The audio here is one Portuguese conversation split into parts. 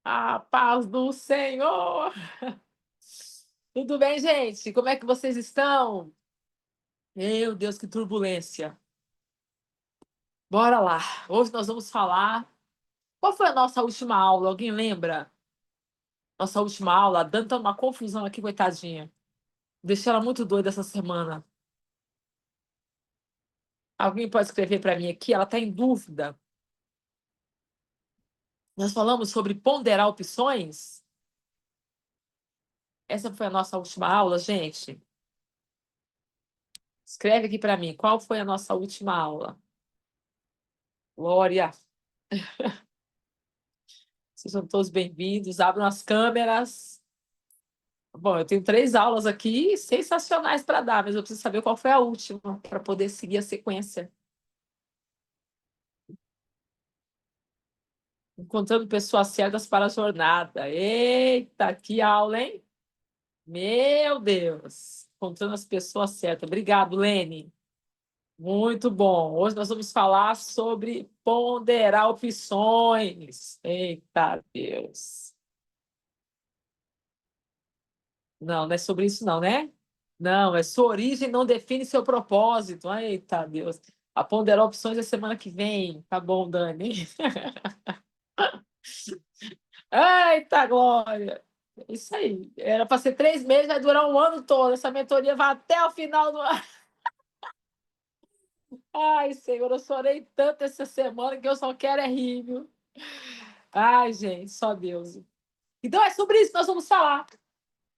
A paz do Senhor. Tudo bem, gente? Como é que vocês estão? Meu Deus, que turbulência. Bora lá. Hoje nós vamos falar. Qual foi a nossa última aula? Alguém lembra? Nossa última aula, a Dani tá uma confusão aqui, coitadinha. Deixei ela muito doida essa semana. Alguém pode escrever para mim aqui? Ela está em dúvida. Nós falamos sobre ponderar opções. Essa foi a nossa última aula, gente. Escreve aqui para mim, qual foi a nossa última aula? Glória. Sejam todos bem-vindos. Abram as câmeras. Bom, eu tenho 3 aulas aqui sensacionais para dar, mas eu preciso saber qual foi a última para poder seguir a sequência. Encontrando pessoas certas para a jornada. Eita, que aula, hein? Meu Deus! Encontrando as pessoas certas. Obrigado, Lene. Muito bom. Hoje nós vamos falar sobre ponderar opções. Eita, Deus. Não, não é sobre isso não, né? Não, é sua origem não define seu propósito. Eita, Deus. A ponderar opções é semana que vem. Tá bom, Dani. Eita, Glória. É isso aí. Era para ser 3 meses, vai durar um ano todo. Essa mentoria vai até o final do ano. Ai, Senhor, eu chorei tanto essa semana que eu só quero é rir, viu? Ai, gente, só Deus. Então é sobre isso que nós vamos falar.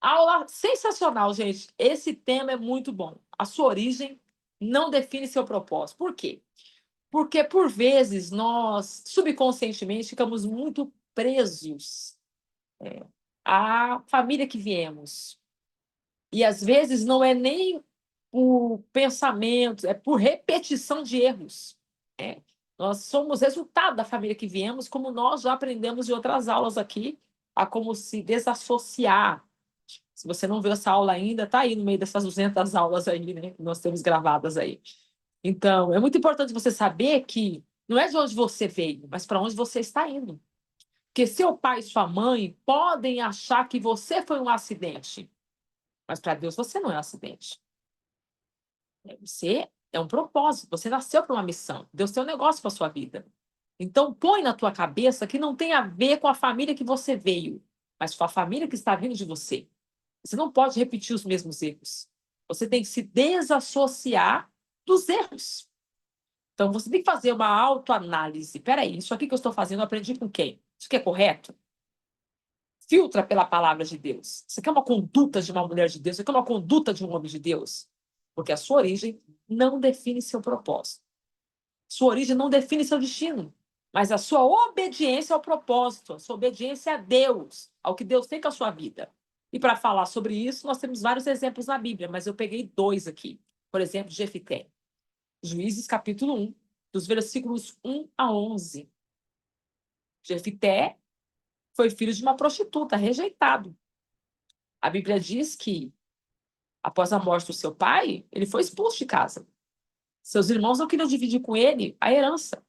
Aula sensacional, gente. Esse tema é muito bom. A sua origem não define seu propósito. Por quê? Porque, por vezes, nós, subconscientemente, ficamos muito presos à família que viemos. E, às vezes, não é nem por pensamento, é por repetição de erros. Né? Nós somos resultado da família que viemos, como nós já aprendemos em outras aulas aqui, a como se desassociar. Se você não viu essa aula ainda, está aí no meio dessas 200 aulas aí, né, que nós temos gravadas aí. Então, é muito importante você saber que não é de onde você veio, mas para onde você está indo. Porque seu pai e sua mãe podem achar que você foi um acidente, mas para Deus você não é um acidente. Você é um propósito, você nasceu para uma missão. Deus tem um negócio para a sua vida. Então, põe na tua cabeça que não tem a ver com a família que você veio, mas com a família que está vindo de você. Você não pode repetir os mesmos erros. Você tem que se desassociar dos erros. Então, você tem que fazer uma autoanálise. Peraí, isso aqui que eu estou fazendo, eu aprendi com quem? Isso aqui é correto? Filtra pela palavra de Deus. Isso aqui é uma conduta de uma mulher de Deus, isso aqui é uma conduta de um homem de Deus. Porque a sua origem não define seu propósito. Sua origem não define seu destino. Mas a sua obediência ao propósito, a sua obediência a Deus, ao que Deus tem com a sua vida. E para falar sobre isso, nós temos vários exemplos na Bíblia, mas eu peguei 2 aqui. Por exemplo, Jefité. Juízes, capítulo 1, dos versículos 1 a 11. Jefité foi filho de uma prostituta, rejeitado. A Bíblia diz que, após a morte do seu pai, ele foi expulso de casa. Seus irmãos não queriam dividir com ele a herança.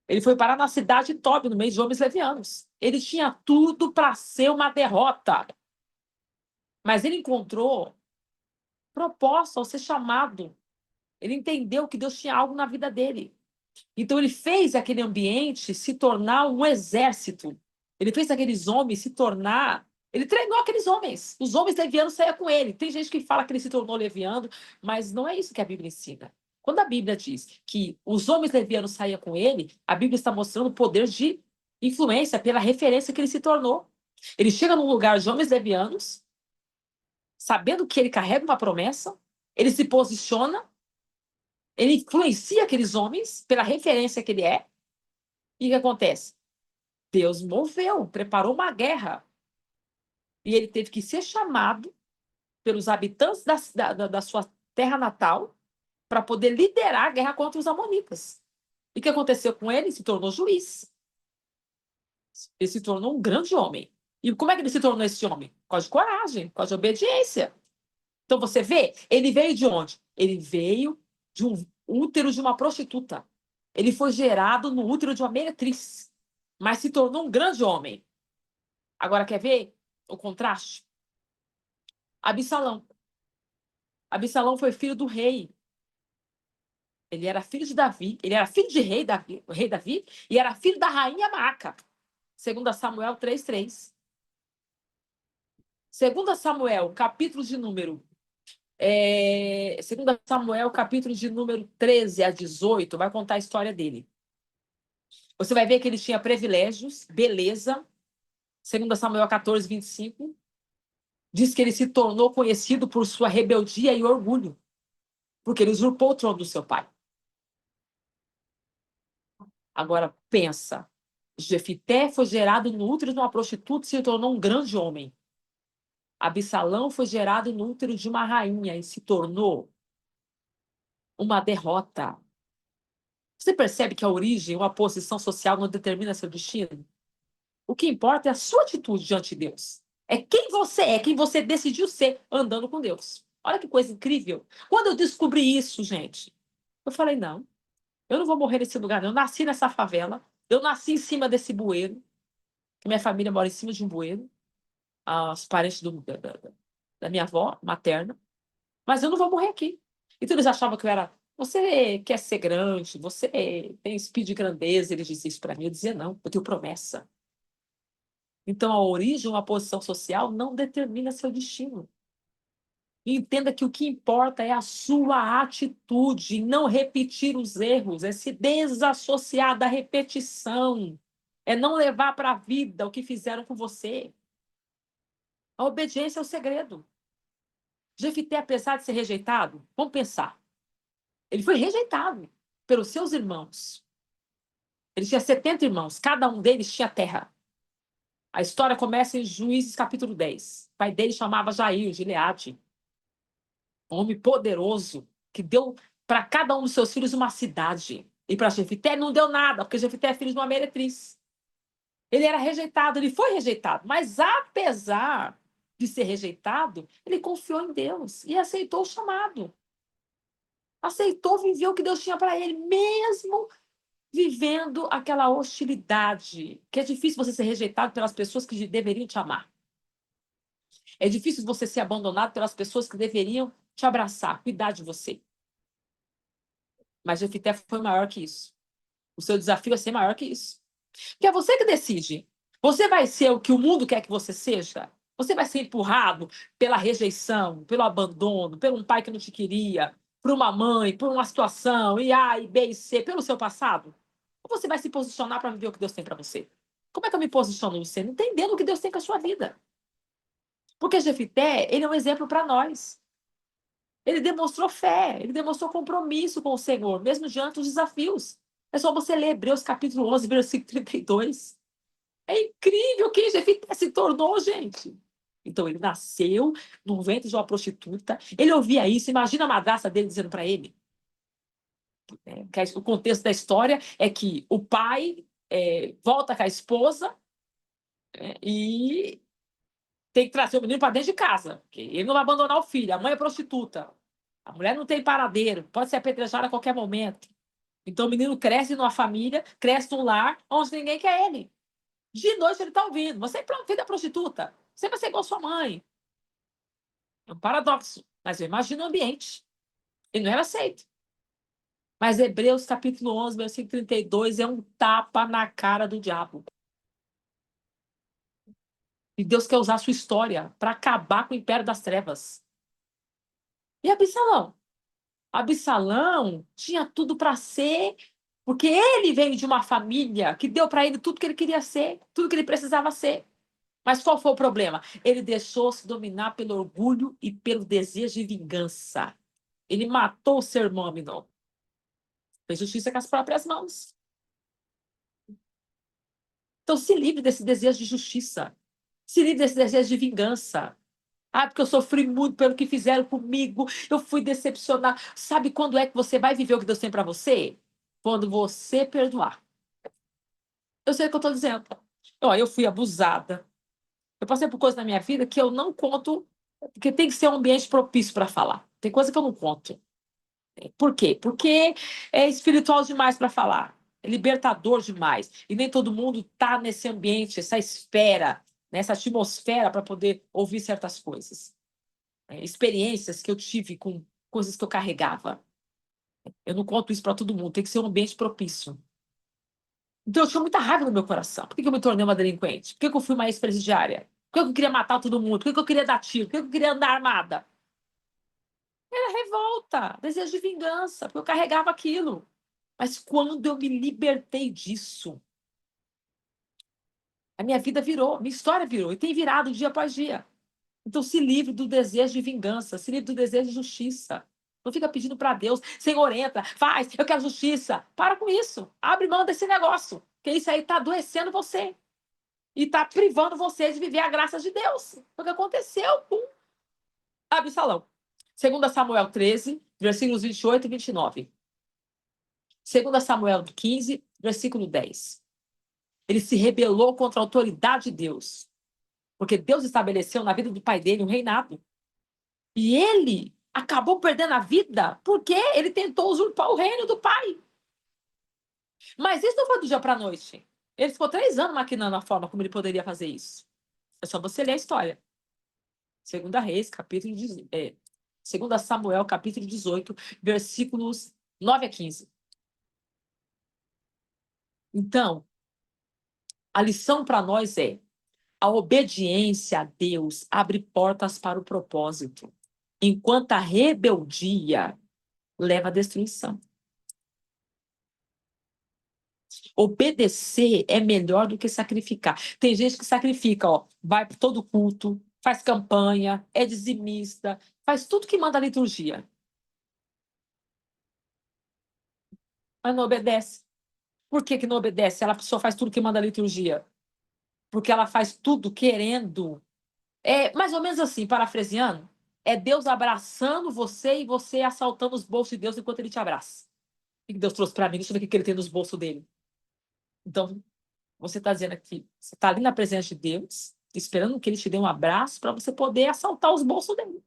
Ele foi parar na cidade de Tobi, no meio de homens levianos. Ele tinha tudo para ser uma derrota. Mas ele encontrou propósito ao ser chamado. Ele entendeu que Deus tinha algo na vida dele. Então, ele fez aquele ambiente se tornar um exército. Ele fez aqueles homens se tornar... Ele treinou aqueles homens. Os homens levianos saíam com ele. Tem gente que fala que ele se tornou leviano, mas não é isso que a Bíblia ensina. Quando a Bíblia diz que os homens levianos saíam com ele, a Bíblia está mostrando o poder de influência pela referência que ele se tornou. Ele chega num lugar de homens levianos, sabendo que ele carrega uma promessa, ele se posiciona, ele influencia aqueles homens pela referência que ele é. E o que acontece? Deus moveu, preparou uma guerra. E ele teve que ser chamado pelos habitantes da sua terra natal para poder liderar a guerra contra os amonitas. E o que aconteceu com ele? Ele se tornou juiz. Ele se tornou um grande homem. E como é que ele se tornou esse homem? Com causa de coragem, com causa de obediência. Então você vê, ele veio de onde? Ele veio de um útero de uma prostituta. Ele foi gerado no útero de uma meretriz, mas se tornou um grande homem. Agora, quer ver o contraste? Absalão. Absalão foi filho do rei. Ele era filho de Davi. Ele era filho de o rei Davi, e era filho da rainha Maaca. 2 Samuel 3:3. 2 Samuel, capítulo de número 2 Samuel, capítulo de número 13 a 18, vai contar a história dele. Você vai ver que ele tinha privilégios, beleza. 2 Samuel 14:25. Diz que ele se tornou conhecido por sua rebeldia e orgulho, porque ele usurpou o trono do seu pai. Agora, pensa. Jefité foi gerado no útero de uma prostituta e se tornou um grande homem. Absalão foi gerado no útero de uma rainha e se tornou uma derrota. Você percebe que a origem ou a posição social não determina seu destino? O que importa é a sua atitude diante de Deus. É quem você decidiu ser andando com Deus. Olha que coisa incrível. Quando eu descobri isso, gente, eu falei, não, eu não vou morrer nesse lugar, não. Eu nasci nessa favela, eu nasci em cima desse bueiro, que minha família mora em cima de um bueiro, os parentes da minha avó materna, mas eu não vou morrer aqui. Então eles achavam que eu era, você quer ser grande, você tem espírito de grandeza, eles diziam isso para mim, eu dizia não, eu tenho promessa. Então a origem ou a posição social não determina seu destino. E entenda que o que importa é a sua atitude, não repetir os erros, é se desassociar da repetição, é não levar para a vida o que fizeram com você. A obediência é o segredo. Jefité, apesar de ser rejeitado, vamos pensar, ele foi rejeitado pelos seus irmãos. Ele tinha 70 irmãos, cada um deles tinha terra. A história começa em Juízes capítulo 10. O pai dele chamava Jair, Gileade. Um homem poderoso que deu para cada um dos seus filhos uma cidade. E para Jefité não deu nada, porque Jefité é filho de uma meretriz. Ele era rejeitado, ele foi rejeitado, mas apesar de ser rejeitado, ele confiou em Deus e aceitou o chamado. Aceitou viver o que Deus tinha para ele, mesmo vivendo aquela hostilidade, que é difícil você ser rejeitado pelas pessoas que deveriam te amar. É difícil você ser abandonado pelas pessoas que deveriam te abraçar, cuidar de você. Mas Jefité foi maior que isso. O seu desafio é ser maior que isso. Porque é você que decide. Você vai ser o que o mundo quer que você seja? Você vai ser empurrado pela rejeição, pelo abandono, por um pai que não te queria, por uma mãe, por uma situação, e A, e B, e C, pelo seu passado? Ou você vai se posicionar para viver o que Deus tem para você? Como é que eu me posiciono em você? Entendendo o que Deus tem com a sua vida. Porque Jefité, ele é um exemplo para nós. Ele demonstrou fé, ele demonstrou compromisso com o Senhor, mesmo diante dos desafios. É só você ler Hebreus capítulo 11, versículo 32. É incrível quem Jefité se tornou, gente. Então, ele nasceu no ventre de uma prostituta. Ele ouvia isso. Imagina a madrasta dele dizendo para ele. O contexto da história é que o pai volta com a esposa e tem que trazer o menino para dentro de casa. Porque ele não vai abandonar o filho. A mãe é prostituta. A mulher não tem paradeiro. Pode ser apedrejada a qualquer momento. Então, o menino cresce numa família, cresce num lar onde ninguém quer ele. De noite ele está ouvindo. Você é filho da prostituta. Você vai ser igual a sua mãe. É um paradoxo. Mas eu imagino o ambiente. Ele não era aceito. Mas Hebreus capítulo 11, versículo 32 é um tapa na cara do diabo. E Deus quer usar a sua história para acabar com o império das trevas. E Absalão? Absalão tinha tudo para ser, porque ele veio de uma família que deu para ele tudo que ele queria ser, tudo que ele precisava ser. Mas qual foi o problema? Ele deixou-se dominar pelo orgulho e pelo desejo de vingança. Ele matou o seu irmão Aminon. Fez justiça com as próprias mãos. Então, se livre desse desejo de justiça. Se livre desse desejo de vingança. Ah, porque eu sofri muito pelo que fizeram comigo. Eu fui decepcionada. Sabe quando é que você vai viver o que Deus tem para você? Quando você perdoar. Eu sei o que eu estou dizendo. Eu fui abusada. Eu passei por coisas na minha vida que eu não conto, porque tem que ser um ambiente propício para falar. Tem coisa que eu não conto. Por quê? Porque é espiritual demais para falar. É libertador demais. E nem todo mundo está nesse ambiente, essa esfera, nessa atmosfera para poder ouvir certas coisas. Experiências que eu tive com coisas que eu carregava. Eu não conto isso para todo mundo, tem que ser um ambiente propício. Então eu tinha muita raiva no meu coração. Por que eu me tornei uma delinquente? Por que eu fui uma ex-presidiária? Por que eu queria matar todo mundo? Por que eu queria dar tiro? Por que eu queria andar armada? Era revolta, desejo de vingança, porque eu carregava aquilo. Mas quando eu me libertei disso, a minha vida virou, minha história virou, e tem virado dia após dia. Então se livre do desejo de vingança, se livre do desejo de justiça. Não fica pedindo para Deus, Senhor, entra, faz, eu quero justiça. Para com isso, abre mão desse negócio, porque isso aí está adoecendo você. E está privando você de viver a graça de Deus. Foi o que aconteceu com Absalão. 2 Samuel 13, versículos 28 e 29. 2 Samuel 15, versículo 10. Ele se rebelou contra a autoridade de Deus, porque Deus estabeleceu na vida do pai dele um reinado. E ele acabou perdendo a vida porque ele tentou usurpar o reino do pai. Mas isso não foi do dia para a noite. Ele ficou 3 anos maquinando a forma como ele poderia fazer isso. É só você ler a história. 2 Reis, capítulo 2 Samuel, capítulo 18, versículos 9 a 15. Então, a lição para nós é: a obediência a Deus abre portas para o propósito, enquanto a rebeldia leva à destruição. Obedecer é melhor do que sacrificar. Tem gente que sacrifica, ó, vai para todo culto, faz campanha, é dizimista, faz tudo que manda a liturgia, mas não obedece. Por que não obedece? Ela só faz tudo que manda a liturgia. Porque ela faz tudo querendo. É mais ou menos assim, parafraseando, é Deus abraçando você e você assaltando os bolsos de Deus enquanto ele te abraça. O que Deus trouxe para mim? Deixa eu ver o que ele tem nos bolsos dele. Então, você está dizendo aqui, você está ali na presença de Deus, esperando que ele te dê um abraço para você poder assaltar os bolsos dele.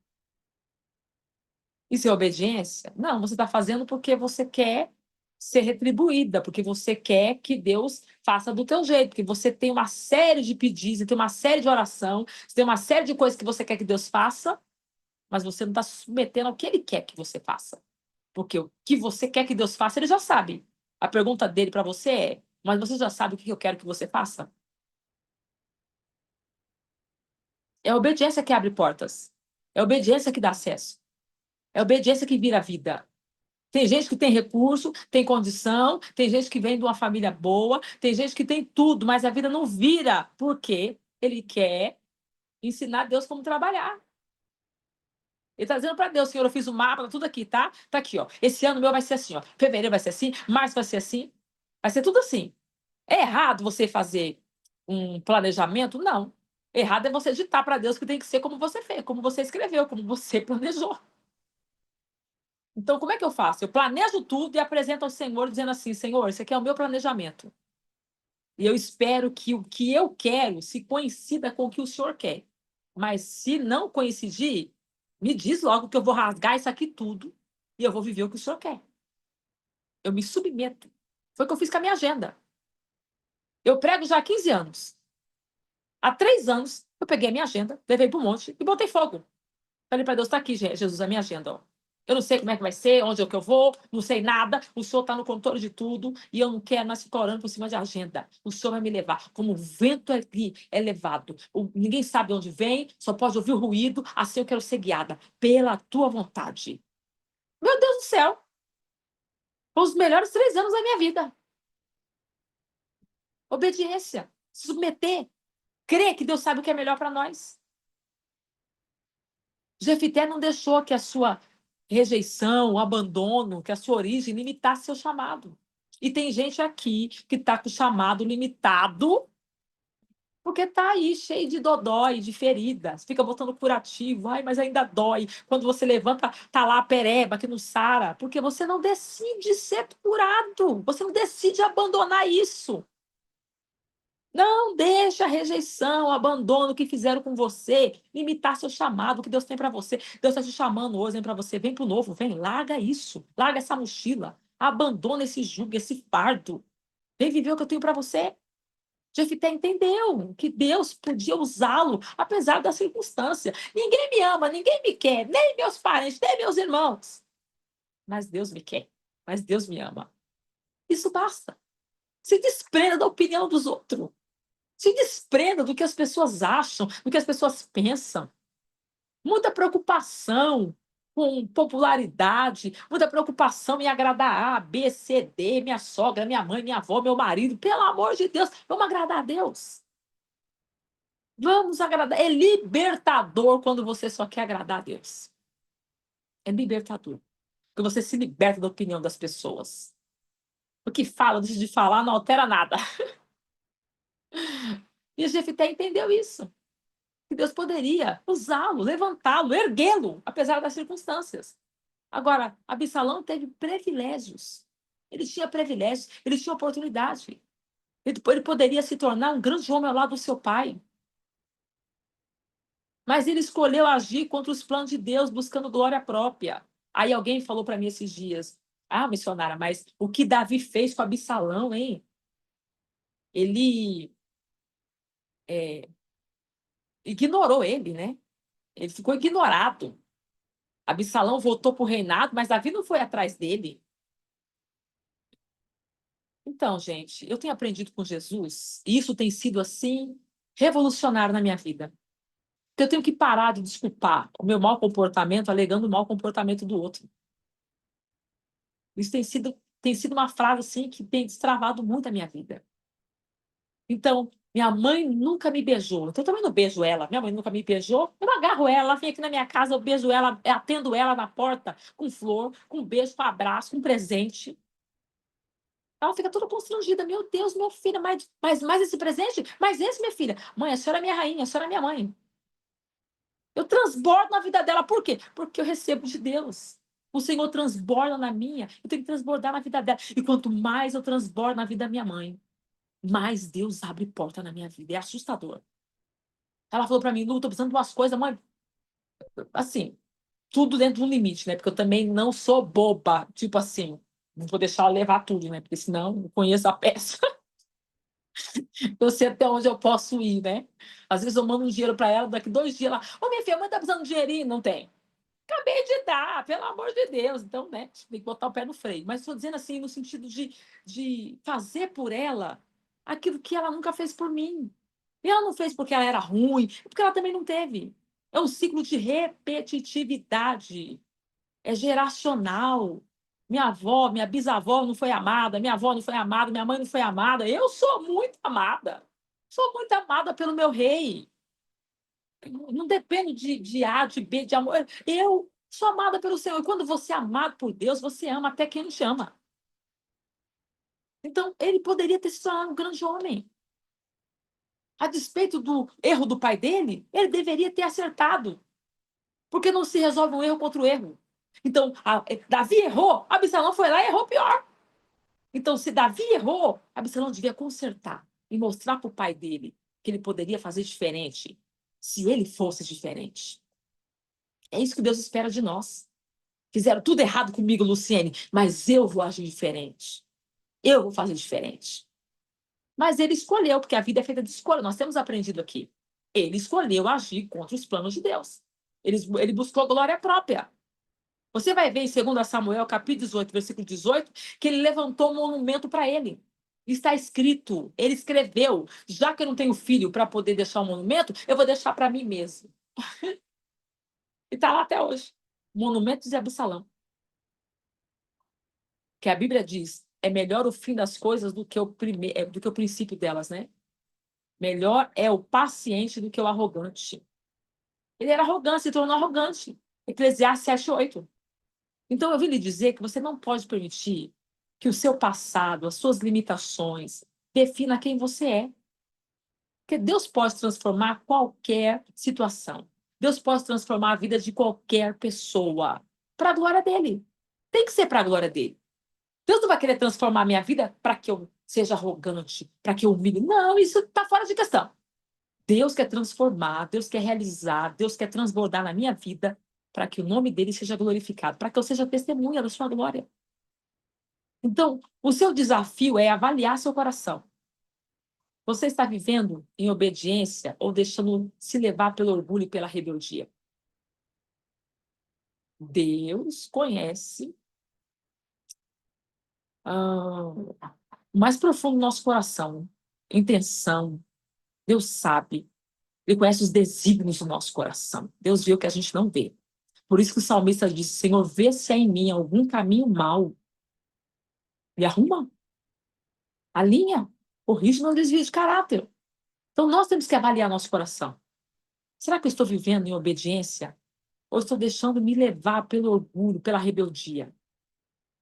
Isso é obediência? Não, você está fazendo porque você quer ser retribuída, porque você quer que Deus faça do teu jeito, porque você tem uma série de pedidos, tem uma série de oração, você tem uma série de coisas que você quer que Deus faça, mas você não está se submetendo ao que Ele quer que você faça. Porque o que você quer que Deus faça, Ele já sabe. A pergunta dele para você é: mas você já sabe o que eu quero que você faça? É a obediência que abre portas. É a obediência que dá acesso. É a obediência que vira vida. Tem gente que tem recurso, tem condição, tem gente que vem de uma família boa, tem gente que tem tudo, mas a vida não vira porque ele quer ensinar Deus como trabalhar. Ele está dizendo para Deus: Senhor, eu fiz o mapa, tá tudo aqui, tá? Tá aqui, ó. Esse ano meu vai ser assim, ó. Fevereiro vai ser assim, março vai ser assim. Vai ser tudo assim. É errado você fazer um planejamento? Não. Errado é você ditar para Deus que tem que ser como você fez, como você escreveu, como você planejou. Então, como é que eu faço? Eu planejo tudo e apresento ao Senhor, dizendo assim: Senhor, esse aqui é o meu planejamento. E eu espero que o que eu quero se coincida com o que o Senhor quer. Mas se não coincidir, me diz logo que eu vou rasgar isso aqui tudo e eu vou viver o que o Senhor quer. Eu me submeto. Foi o que eu fiz com a minha agenda. Eu prego já há 15 anos. Há 3 anos, eu peguei a minha agenda, levei para o monte e botei fogo. Falei para Deus: está aqui, Jesus, a minha agenda. Ó. Eu não sei como é que vai ser, onde é que eu vou, não sei nada. O Senhor está no controle de tudo e eu não quero mais ficar orando por cima de agenda. O Senhor vai me levar. Como o vento aqui é levado. Ninguém sabe de onde vem, só pode ouvir o ruído. Assim eu quero ser guiada pela tua vontade. Meu Deus do céu! Foram os melhores 3 anos da minha vida. Obediência, se submeter, crer que Deus sabe o que é melhor para nós. Jefité não deixou que a sua rejeição, o abandono, que a sua origem limitasse seu chamado. E tem gente aqui que está com o chamado limitado porque está aí cheio de dodói, de feridas. Fica botando curativo. Ai, mas ainda dói. Quando você levanta, tá lá a pereba que não sara. Porque você não decide ser curado. Você não decide abandonar isso. Não deixa a rejeição, o abandono que fizeram com você limitar seu chamado, o que Deus tem para você. Deus está te chamando hoje para você. Vem para o novo, vem, larga isso. Larga essa mochila. Abandona esse jugo, esse fardo. Vem viver o que eu tenho para você. Jefité entendeu que Deus podia usá-lo, apesar da circunstância. Ninguém me ama, ninguém me quer, nem meus parentes, nem meus irmãos. Mas Deus me quer, mas Deus me ama. Isso basta. Se desprenda da opinião dos outros. Se desprenda do que as pessoas acham, do que as pessoas pensam. Muita preocupação com popularidade, muita preocupação em agradar A, B, C, D, minha sogra, minha mãe, minha avó, meu marido. Pelo amor de Deus, vamos agradar a Deus. Vamos agradar. É libertador quando você só quer agradar a Deus. É libertador. Porque você se liberta da opinião das pessoas. O que fala, deixa de falar, não altera nada. E a Jefité entendeu isso. Que Deus poderia usá-lo, levantá-lo, erguê-lo, apesar das circunstâncias. Agora, Absalão teve privilégios. Ele tinha privilégios, ele tinha oportunidade. Ele poderia se tornar um grande homem ao lado do seu pai. Mas ele escolheu agir contra os planos de Deus, buscando glória própria. Aí alguém falou para mim esses dias: ah, missionária, mas o que Davi fez com Absalão, hein? Ele ignorou ele, né? Ele ficou ignorado. Absalão voltou para o reinado, mas Davi não foi atrás dele. Então, gente, eu tenho aprendido com Jesus, e isso tem sido, assim, revolucionário na minha vida. Porque eu tenho que parar de desculpar o meu mau comportamento alegando o mau comportamento do outro. Isso tem sido uma frase, assim, que tem destravado muito a minha vida. Então, minha mãe nunca me beijou, então eu também não beijo ela. Minha mãe nunca me beijou, eu não agarro ela vem aqui na minha casa, eu beijo ela, atendo ela na porta com flor, com beijo, com abraço, com presente. Ela fica toda constrangida. Meu Deus, minha filha, mais esse presente? Mais esse, minha filha? Mãe, a senhora é minha rainha, a senhora é minha mãe. Eu transbordo na vida dela. Por quê? Porque eu recebo de Deus. O Senhor transborda na minha, eu tenho que transbordar na vida dela. E quanto mais eu transbordo na vida da minha mãe, mais Deus abre porta na minha vida. É assustador. Ela falou para mim: Lu, tô precisando de umas coisas, mãe. Assim, tudo dentro de um limite, né? Porque eu também não sou boba. Tipo assim, não vou deixar ela levar tudo, né? Porque senão eu conheço a peça. Eu sei até onde eu posso ir, né? Às vezes eu mando um dinheiro para ela, daqui 2 dias ela, ô minha filha, a mãe tá precisando de dinheirinho? Não tem. Acabei de dar, pelo amor de Deus. Então, né, tem que botar o pé no freio. Mas estou dizendo assim, no sentido de fazer por ela aquilo que ela nunca fez por mim. E ela não fez porque ela era ruim, porque ela também não teve. É um ciclo de repetitividade. É geracional. Minha avó, minha bisavó não foi amada, minha avó não foi amada, minha mãe não foi amada. Eu sou muito amada. Sou muito amada pelo meu rei. Não dependo de A, de B, de amor. Eu sou amada pelo Senhor. E quando você é amado por Deus, você ama até quem não te ama. Então, ele poderia ter se tornado um grande homem. A despeito do erro do pai dele, ele deveria ter acertado. Porque não se resolve um erro contra o erro. Então, Davi errou, Absalão foi lá e errou pior. Então, se Davi errou, Absalão devia consertar e mostrar para o pai dele que ele poderia fazer diferente se ele fosse diferente. É isso que Deus espera de nós. Fizeram tudo errado comigo, Luciene, mas eu vou agir diferente. Eu vou fazer diferente. Mas ele escolheu, porque a vida é feita de escolha. Nós temos aprendido aqui. Ele escolheu agir contra os planos de Deus. Ele buscou glória própria. Você vai ver em 2 Samuel, capítulo 18, versículo 18, que ele levantou um monumento para ele. Está escrito, ele escreveu, já que eu não tenho filho para poder deixar um monumento, eu vou deixar para mim mesmo. E está lá até hoje. Monumento de Absalão. Que a Bíblia diz, é melhor o fim das coisas do que o princípio delas, né? Melhor é o paciente do que o arrogante. Ele era arrogante, se tornou arrogante. Eclesiastes 7:8. Então, eu vim lhe dizer que você não pode permitir que o seu passado, as suas limitações, defina quem você é. Porque Deus pode transformar qualquer situação. Deus pode transformar a vida de qualquer pessoa para a glória dele. Tem que ser para a glória dele. Deus não vai querer transformar a minha vida para que eu seja arrogante, para que eu humilhe. Não, isso está fora de questão. Deus quer transformar, Deus quer realizar, Deus quer transbordar na minha vida para que o nome dele seja glorificado, para que eu seja testemunha da sua glória. Então, o seu desafio é avaliar seu coração. Você está vivendo em obediência ou deixando se levar pelo orgulho e pela rebeldia? Deus conhece o mais profundo do nosso coração, intenção. Deus sabe. Ele conhece os desígnios do nosso coração. Deus vê o que a gente não vê. Por isso que o salmista disse: Senhor, vê se há em mim algum caminho mau. E arruma, alinha, corrige meu desvio de caráter. Então, nós temos que avaliar nosso coração. Será que eu estou vivendo em obediência? Ou estou deixando me levar pelo orgulho, pela rebeldia?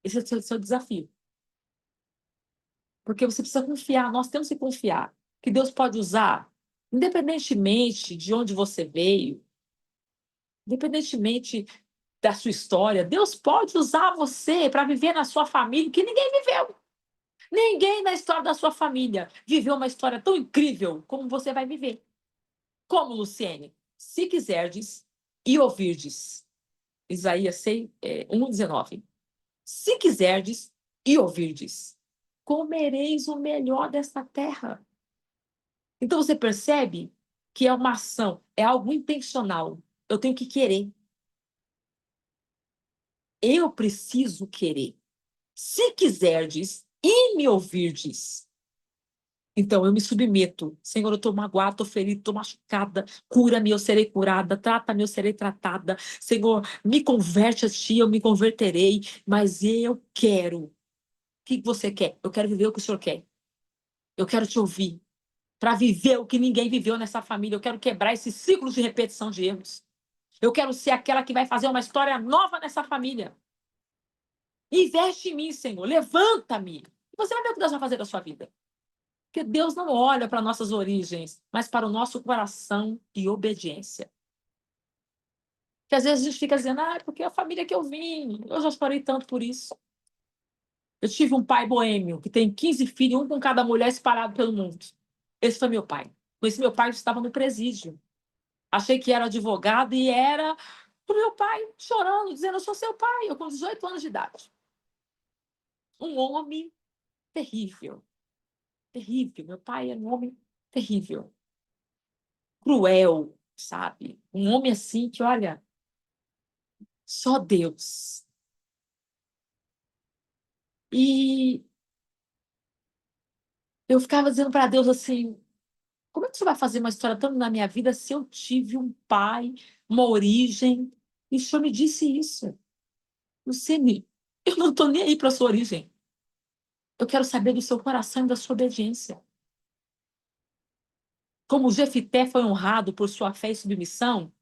Esse é o seu desafio. Porque você precisa confiar, nós temos que confiar que Deus pode usar, independentemente de onde você veio, independentemente da sua história, Deus pode usar você para viver na sua família que ninguém viveu. Ninguém na história da sua família viveu uma história tão incrível como você vai viver. Como, Luciene? Se quiserdes e ouvirdes. Isaías 1:19. Se quiserdes e ouvirdes, comereis o melhor desta terra. Então você percebe que é uma ação, é algo intencional. Eu tenho que querer. Eu preciso querer. Se quiserdes e me ouvirdes, então eu me submeto. Senhor, eu estou magoada, estou ferida, estou machucada. Cura-me, eu serei curada. Trata-me, eu serei tratada. Senhor, me converte a ti, eu me converterei. Mas eu quero. O que você quer? Eu quero viver o que o Senhor quer. Eu quero te ouvir. Para viver o que ninguém viveu nessa família. Eu quero quebrar esses ciclos de repetição de erros. Eu quero ser aquela que vai fazer uma história nova nessa família. Investe em mim, Senhor. Levanta-me. E você vai ver o que Deus vai fazer da sua vida. Porque Deus não olha para nossas origens, mas para o nosso coração e obediência. Que às vezes a gente fica dizendo, porque a família que eu vim, eu já chorei tanto por isso. Eu tive um pai boêmio, que tem 15 filhos, um com cada mulher espalhado pelo mundo. Esse foi meu pai. Com esse meu pai, eu estava no presídio. Achei que era advogado e era o meu pai chorando, dizendo, eu sou seu pai, eu com 18 anos de idade. Um homem terrível. Terrível. Meu pai era um homem terrível. Cruel, sabe? Um homem assim que, olha, só Deus. E eu ficava dizendo para Deus assim, como é que você vai fazer uma história tão na minha vida se eu tive um pai, uma origem? E o Senhor me disse isso. Luciene, eu não estou nem aí para a sua origem. Eu quero saber do seu coração e da sua obediência. Como Jefité foi honrado por sua fé e submissão,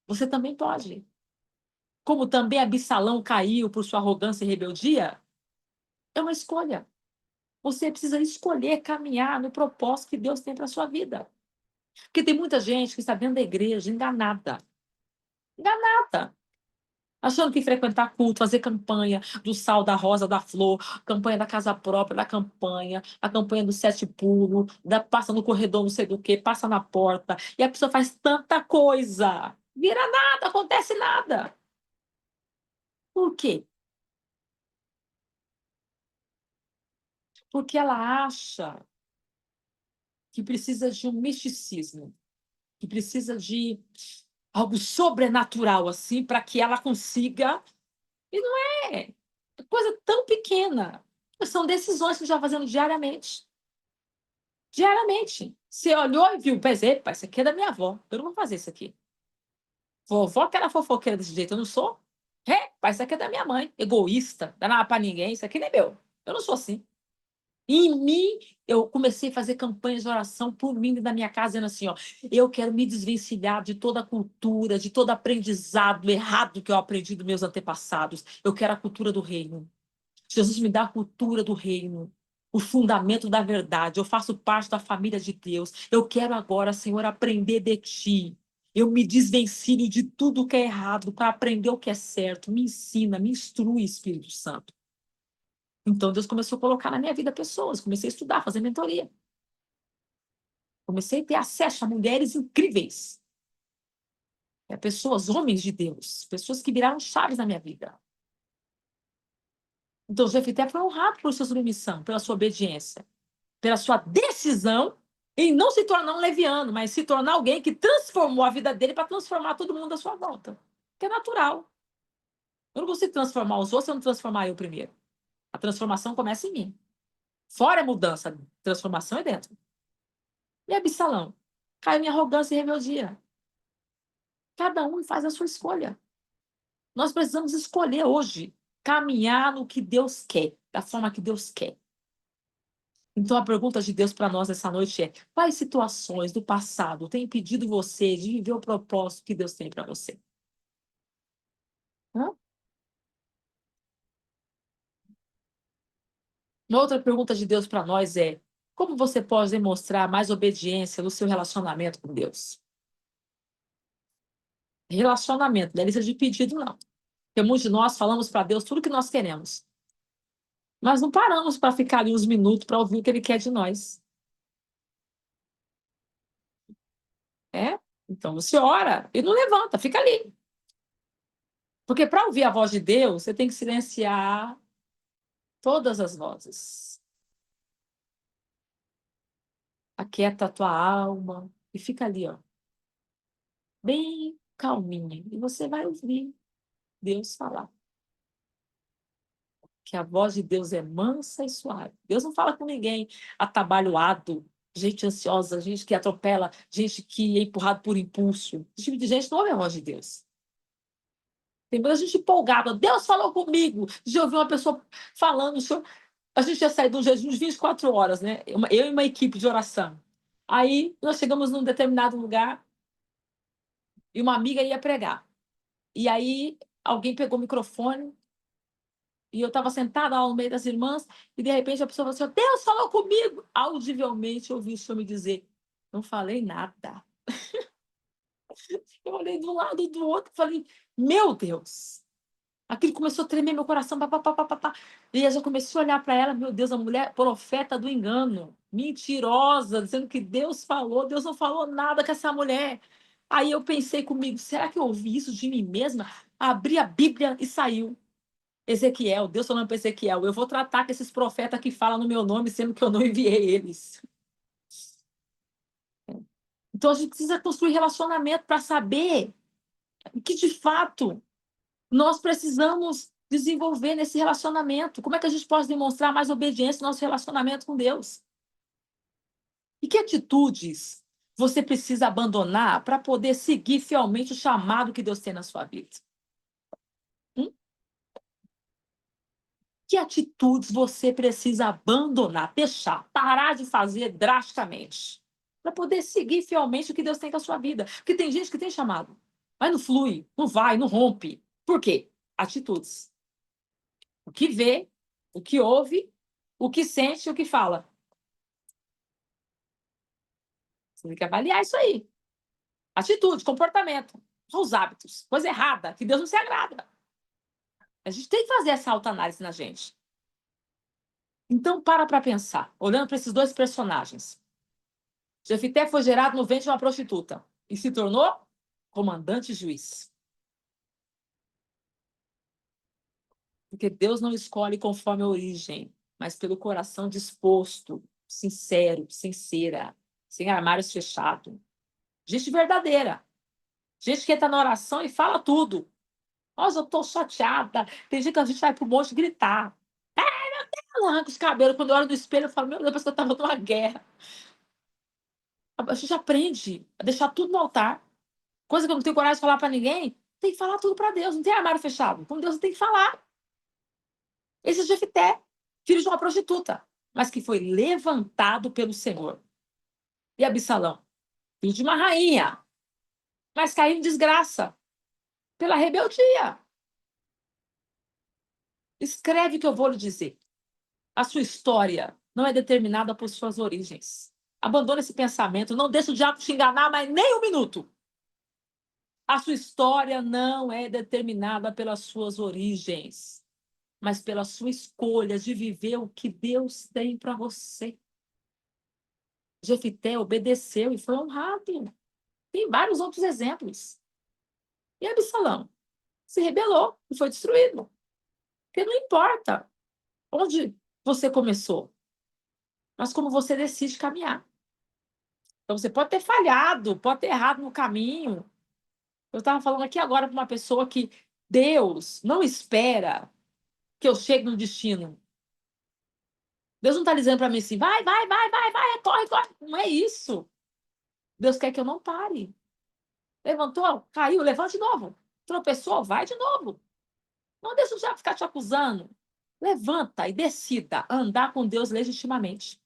você também pode. Como também Absalão caiu por sua arrogância e rebeldia, é uma escolha. Você precisa escolher caminhar no propósito que Deus tem para a sua vida. Porque tem muita gente que está dentro da igreja enganada. Enganada. Achando que frequentar culto, fazer campanha do sal, da rosa, da flor, campanha da casa própria, da campanha, a campanha do 7 pulo, passa no corredor não sei do que, passa na porta, e a pessoa faz tanta coisa. Vira nada, acontece nada. Por quê? Porque ela acha que precisa de um misticismo, que precisa de algo sobrenatural, assim, para que ela consiga. E não é. É coisa tão pequena. São decisões que você vai fazendo diariamente. Diariamente. Você olhou e viu, pensei, isso aqui é da minha avó. Eu não vou fazer isso aqui. Vovó que era fofoqueira desse jeito, eu não sou. Isso aqui é da minha mãe. Egoísta, dá nada para ninguém. Isso aqui nem é meu. Eu não sou assim. E em mim, eu comecei a fazer campanhas de oração por mim e da minha casa, dizendo assim, eu quero me desvencilhar de toda a cultura, de todo aprendizado errado que eu aprendi dos meus antepassados. Eu quero a cultura do reino. Jesus me dá a cultura do reino, o fundamento da verdade. Eu faço parte da família de Deus. Eu quero agora, Senhor, aprender de Ti. Eu me desvencilho de tudo que é errado para aprender o que é certo. Me ensina, me instrui, Espírito Santo. Então, Deus começou a colocar na minha vida pessoas. Comecei a estudar, fazer mentoria. Comecei a ter acesso a mulheres incríveis. Pessoas, homens de Deus. Pessoas que viraram chaves na minha vida. Então, Jefité foi honrado por sua submissão, pela sua obediência, pela sua decisão em não se tornar um leviano, mas se tornar alguém que transformou a vida dele para transformar todo mundo à sua volta. Que é natural. Eu não consigo transformar os outros se eu não transformar eu primeiro. A transformação começa em mim. Fora a mudança, a transformação é dentro. E Absalão? Caiu em arrogância e rebeldia. Cada um faz a sua escolha. Nós precisamos escolher hoje caminhar no que Deus quer, da forma que Deus quer. Então, a pergunta de Deus para nós essa noite é: quais situações do passado têm impedido você de viver o propósito que Deus tem para você? Hã? Uma outra pergunta de Deus para nós é: como você pode demonstrar mais obediência no seu relacionamento com Deus? Relacionamento, não é lista de pedido, não. Porque muitos de nós falamos para Deus tudo o que nós queremos. Mas não paramos para ficar ali uns minutos para ouvir o que Ele quer de nós. É? Então você ora e não levanta, fica ali. Porque para ouvir a voz de Deus, você tem que silenciar todas as vozes. Aquieta a tua alma e fica ali, ó, bem calminha. E você vai ouvir Deus falar. Que a voz de Deus é mansa e suave. Deus não fala com ninguém atabalhoado, gente ansiosa, gente que atropela, gente que é empurrado por impulso. Esse tipo de gente não ouve a voz de Deus. Tem muita gente empolgada. Deus falou comigo. Já ouvi uma pessoa falando. A gente ia sair de um jejum de 24 horas, né? Eu e uma equipe de oração. Aí nós chegamos num determinado lugar e uma amiga ia pregar. E aí alguém pegou o microfone e eu estava sentada lá no meio das irmãs e de repente a pessoa falou assim: Deus falou comigo. Audivelmente eu ouvi o senhor me dizer: não falei nada. Eu olhei de um lado e do outro e falei: meu Deus. Aquilo começou a tremer meu coração, pá, pá, pá, pá, pá, pá. E eu já comecei a olhar para ela, meu Deus, a mulher profeta do engano, mentirosa, dizendo que Deus falou, Deus não falou nada com essa mulher. Aí eu pensei comigo, será que eu ouvi isso de mim mesma? Abri a Bíblia e saiu. Ezequiel, Deus falando para Ezequiel, eu vou tratar com esses profetas que falam no meu nome, sendo que eu não enviei eles. Então a gente precisa construir relacionamento para saber que, de fato, nós precisamos desenvolver nesse relacionamento. Como é que a gente pode demonstrar mais obediência no nosso relacionamento com Deus? E que atitudes você precisa abandonar para poder seguir fielmente o chamado que Deus tem na sua vida? Hum? Que atitudes você precisa abandonar, deixar, parar de fazer drasticamente para poder seguir fielmente o que Deus tem com a sua vida? Porque tem gente que tem chamado, mas não flui, não vai, não rompe. Por quê? Atitudes. O que vê, o que ouve, o que sente e o que fala. Você tem que avaliar isso aí. Atitude, comportamento, os hábitos, coisa errada, que Deus não se agrada. A gente tem que fazer essa autoanálise na gente. Então, para pensar, olhando para esses dois personagens. Jefité foi gerado no ventre de uma prostituta e se tornou comandante juiz. Porque Deus não escolhe conforme a origem, mas pelo coração disposto, sincero, sincera, sem armários fechados. Gente verdadeira. Gente que entra na oração e fala tudo. Nossa, eu tô chateada. Tem dia que a gente vai pro monte gritar. Eu arranco os cabelos. Quando eu olho no espelho, eu falo, meu Deus, parece que eu tava numa guerra. A gente aprende a deixar tudo no altar. Coisa que eu não tenho coragem de falar para ninguém, tem que falar tudo para Deus. Não tem armário fechado. Com Deus tem que falar. Esse é Jefité, filho de uma prostituta, mas que foi levantado pelo Senhor. E Absalão, filho de uma rainha, mas caiu em desgraça pela rebeldia. Escreve o que eu vou lhe dizer. A sua história não é determinada por suas origens. Abandone esse pensamento. Não deixe o diabo te enganar, mas nem um minuto. A sua história não é determinada pelas suas origens, mas pela sua escolha de viver o que Deus tem para você. Jefité obedeceu e foi honrado. Tem vários outros exemplos. E Absalão se rebelou e foi destruído. Porque não importa. onde você começou, mas como você decide caminhar. Então, você pode ter falhado, pode ter errado no caminho. Eu estava falando aqui agora para uma pessoa que Deus não espera que eu chegue no destino. Deus não está dizendo para mim assim, vai, vai, vai, vai, vai, corre, corre. Não é isso. Deus quer que eu não pare. Levantou, caiu, levante de novo. Tropeçou, vai de novo. Não deixa o diabo ficar te acusando. Levanta e decida andar com Deus legitimamente.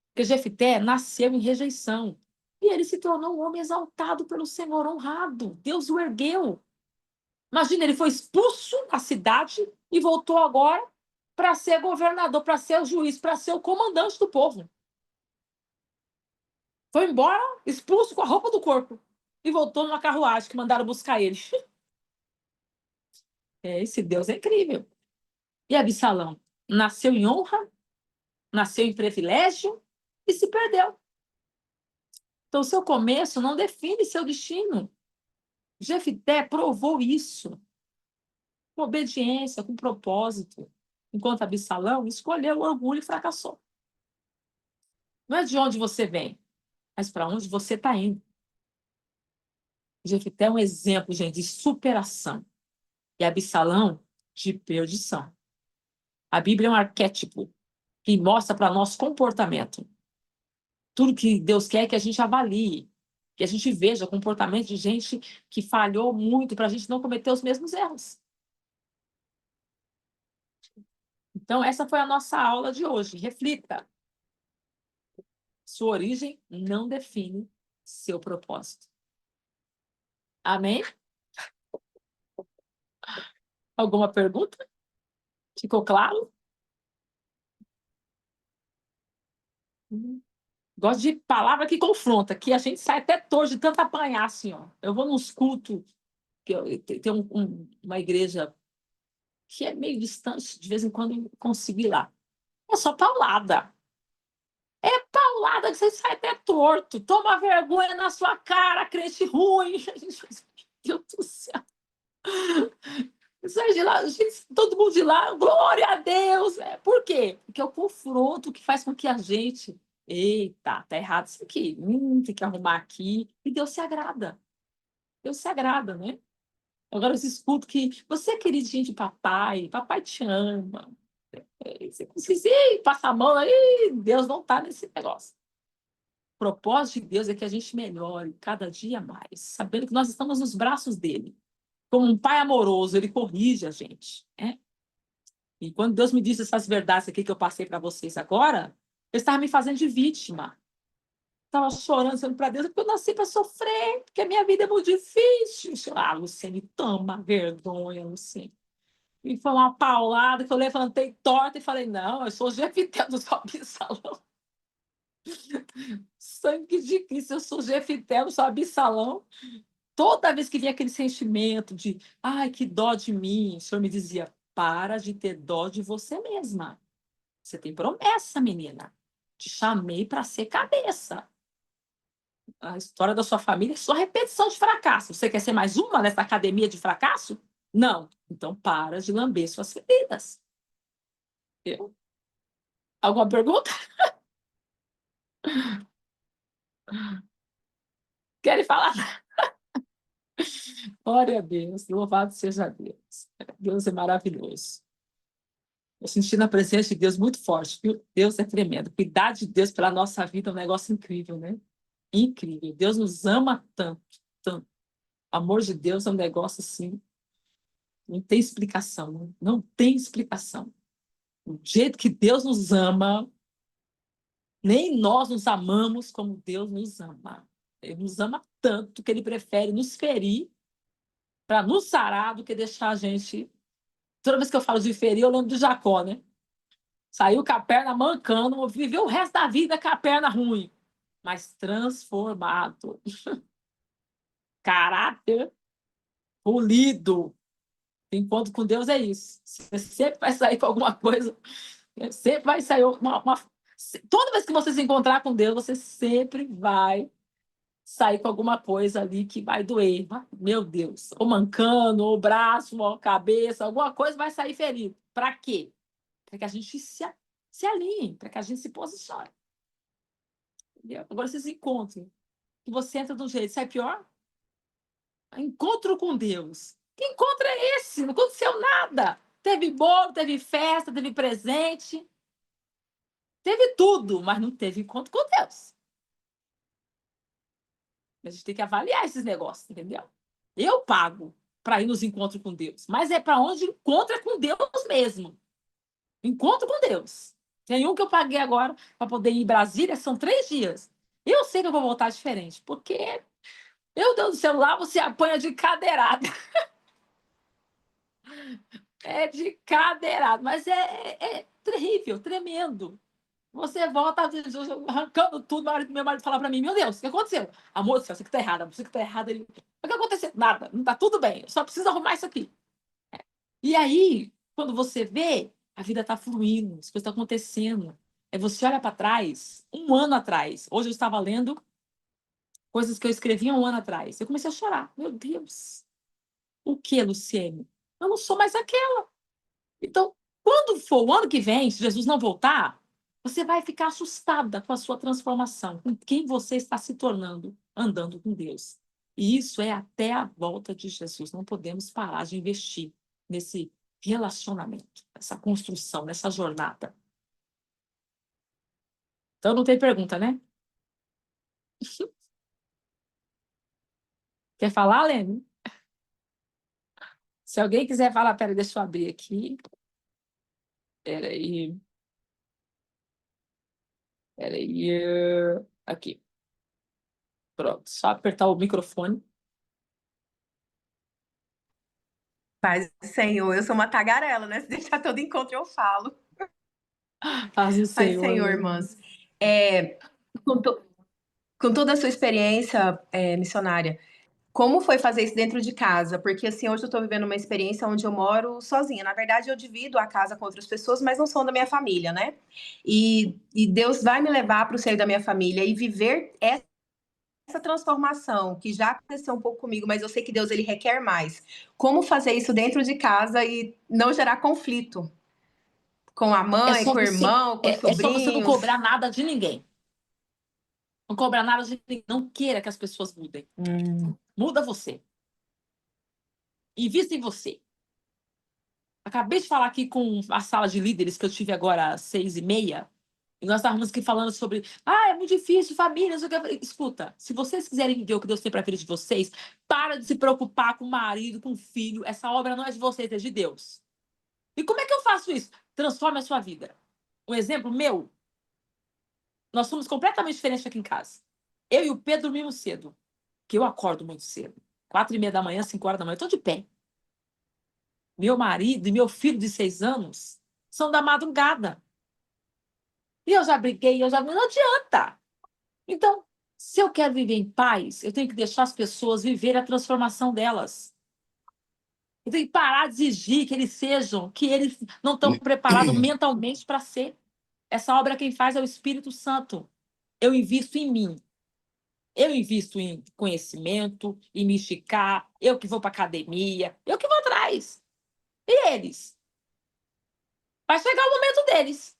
Porque Jefité nasceu em rejeição. E ele se tornou um homem exaltado pelo Senhor, honrado. Deus o ergueu. Imagina, ele foi expulso da cidade e voltou agora para ser governador, para ser o juiz, para ser o comandante do povo. Foi embora, expulso com a roupa do corpo. E voltou numa carruagem que mandaram buscar ele. Esse Deus é incrível. E Absalão? Nasceu em honra, nasceu em privilégio e se perdeu. Então, seu começo não define seu destino. Jefité provou isso, com obediência, com propósito, enquanto Absalão escolheu o orgulho e fracassou. Não é de onde você vem, mas para onde você está indo. Jefité é um exemplo, gente, de superação. E Absalão, de perdição. A Bíblia é um arquétipo que mostra para nós comportamento. Tudo que Deus quer é que a gente avalie, que a gente veja o comportamento de gente que falhou muito para a gente não cometer os mesmos erros. Então, essa foi a nossa aula de hoje. Reflita. Sua origem não define seu propósito. Amém? Alguma pergunta? Ficou claro? Gosto de palavra que confronta, que a gente sai até torto de tanto apanhar, assim, ó. Eu vou nos cultos, tem uma igreja que é meio distante, de vez em quando eu consigo ir lá. É só paulada. É paulada que você sai até torto. Toma vergonha na sua cara, crente ruim. Meu Deus do céu. Sai de lá, gente, todo mundo de lá, glória a Deus. Por quê? Porque é o confronto que faz com que a gente. Eita, tá errado isso aqui. Tem que arrumar aqui. E Deus se agrada. Deus se agrada, né? Agora eu escuto que você é queridinho de papai, papai te ama. Você consegue passar a mão aí, Deus não está nesse negócio. O propósito de Deus é que a gente melhore cada dia mais, sabendo que nós estamos nos braços dele. Como um pai amoroso, ele corrige a gente. Né? E quando Deus me disse essas verdades aqui que eu passei para vocês agora, ele estava me fazendo de vítima. Estava chorando, sendo para Deus, porque eu nasci para sofrer, porque a minha vida é muito difícil. Ah, Luciane, toma vergonha, Luciane. E foi uma paulada que eu levantei torta e falei, não, eu sou Jefité do Absalão. Sangue de Cristo, eu sou Jefité do Absalão. Toda vez que vinha aquele sentimento de, ai, que dó de mim, o Senhor me dizia, para de ter dó de você mesma. Você tem promessa, menina. Te chamei para ser cabeça. A história da sua família é só repetição de fracasso. Você quer ser mais uma nessa academia de fracasso? Não. Então, para de lamber suas feridas. Eu? Alguma pergunta? Querem falar? Glória a Deus. Louvado seja Deus. Deus é maravilhoso. Eu senti na presença de Deus muito forte, viu? Deus é tremendo. Cuidar de Deus pela nossa vida é um negócio incrível, né? Incrível. Deus nos ama tanto, tanto. O amor de Deus é um negócio assim, não tem explicação, não tem explicação. O jeito que Deus nos ama, nem nós nos amamos como Deus nos ama. Ele nos ama tanto que ele prefere nos ferir para nos sarar do que deixar a gente. Toda vez que eu falo de ferir, eu lembro de Jacó, né? Saiu com a perna mancando, viveu o resto da vida com a perna ruim, mas transformado. Caráter polido. Encontro com Deus é isso. Você sempre vai sair com alguma coisa, sempre vai sair Toda vez que você se encontrar com Deus, você sempre vai sair com alguma coisa ali que vai doer. Meu Deus, ou mancando, ou braço, ou cabeça, alguma coisa vai sair ferido. Para quê? para que a gente se alinhe, para que a gente se posicione. Entendeu? Agora vocês encontram, que você entra de um jeito, sai pior. Encontro com Deus. Que encontro é esse? Não aconteceu nada. Teve bolo, teve festa, teve presente, teve tudo, mas não teve encontro com Deus. A gente tem que avaliar esses negócios, entendeu? Eu pago para ir nos encontros com Deus, mas é para onde encontra com Deus mesmo. Encontro com Deus. Tem um que eu paguei agora para poder ir em Brasília, são 3 dias. Eu sei que eu vou voltar diferente, porque, meu Deus do céu, lá você apanha de cadeirada. É de cadeirada, mas é terrível, tremendo. Você volta arrancando tudo, meu marido fala para mim, meu Deus, o que aconteceu? Amor, você que está errada, você que está errada. Ele, o que aconteceu? Nada, não está tudo bem, eu só preciso arrumar isso aqui. E aí, quando você vê, a vida está fluindo, as coisas estão acontecendo. Aí você olha para trás, 1 ano atrás, hoje eu estava lendo coisas que eu escrevi 1 ano atrás. Eu comecei a chorar. Meu Deus, o que, Luciene? Eu não sou mais aquela. Então, quando for o ano que vem, se Jesus não voltar, você vai ficar assustada com a sua transformação, com quem você está se tornando, andando com Deus. E isso é até a volta de Jesus. Não podemos parar de investir nesse relacionamento, nessa construção, nessa jornada. Então, não tem pergunta, né? Quer falar, Lene? Se alguém quiser falar, peraí, deixa eu abrir aqui. Peraí. Peraí. Aqui. Pronto, só apertar o microfone. Paz do Senhor, eu sou uma tagarela, né? Se deixar todo encontro eu falo. Paz do Paz do Senhor, Senhor, Lene. irmãs. Com, to- com toda a sua experiência missionária, como foi fazer isso dentro de casa? Porque assim, hoje eu tô vivendo uma experiência onde eu moro sozinha. Na verdade, eu divido a casa com outras pessoas, mas não são da minha família, né? E Deus vai me levar para o seio da minha família e viver essa transformação que já aconteceu um pouco comigo, mas eu sei que Deus ele requer mais. Como fazer isso dentro de casa e não gerar conflito com a É mãe, só com o você, irmão, com os é só você não sobrinhos? cobrar nada de ninguém. Não cobrar nada de ninguém. Não queira que as pessoas mudem. Muda você. Invista em você. Acabei de falar aqui com a sala de líderes que eu tive agora às 6h30. E nós estávamos aqui falando sobre, é muito difícil, família, não sei o que. Escuta, se vocês quiserem ver o que Deus tem para a vida de vocês, para de se preocupar com o marido, com o filho. Essa obra não é de vocês, é de Deus. E como é que eu faço isso? Transforme a sua vida. Um exemplo meu, nós somos completamente diferentes aqui em casa. Eu e o Pedro dormimos cedo, que eu acordo muito cedo. 4h30 da manhã, 5 horas da manhã, eu estou de pé. Meu marido e meu filho de 6 anos são da madrugada. E eu já briguei, não adianta. Então, se eu quero viver em paz, eu tenho que deixar as pessoas viverem a transformação delas. Eu tenho que parar de exigir que eles sejam, que eles não estão preparados mentalmente para ser. Essa obra quem faz é o Espírito Santo. Eu invisto em mim. Eu invisto em conhecimento, em me esticar, eu que vou para academia, eu que vou atrás. E eles? Vai chegar o momento deles.